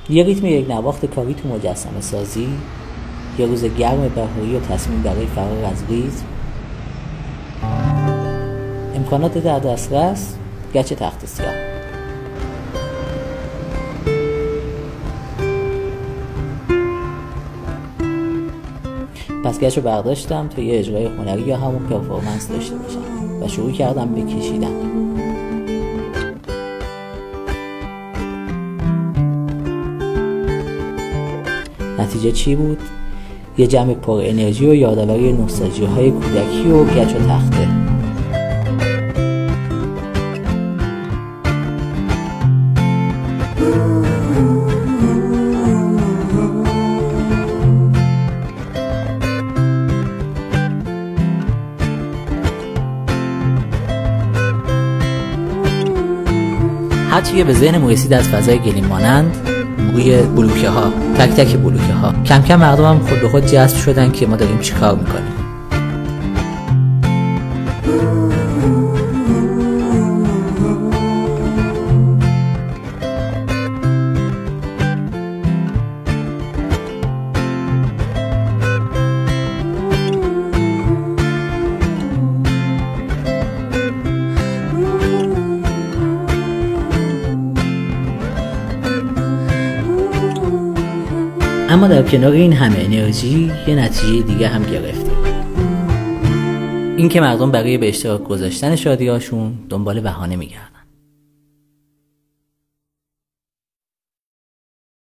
یه ریتم یک نواخت کاری تو مجسمه سازی، یه روز گرم بهاری و تصمیم برای فرار از ریتم، امکانات در دسترس، گچ تخت سیاه. پس گچ رو برداشتم تا یه اجرای هنری یا همون پرفورمنس داشته باشم و شروع کردم به کشیدن. نتیجه چی بود؟ یه جمع پر انرژی و یادآوری نوستالژی های کودکی و گچ و تخته. حتی به ذهنم رسید از فضای گلیم مانند روی بلوکه ها، تک تک بلوکه ها. کم کم مردم هم خود به خود جذب شدن که ما داریم چی کار میکنیم. اما در کنار این همه انرژی یه نتیجه دیگه هم گرفتیم، این که مردم برای به اشتراک گذاشتن شادی‌هاشون دنبال بهانه میگردن.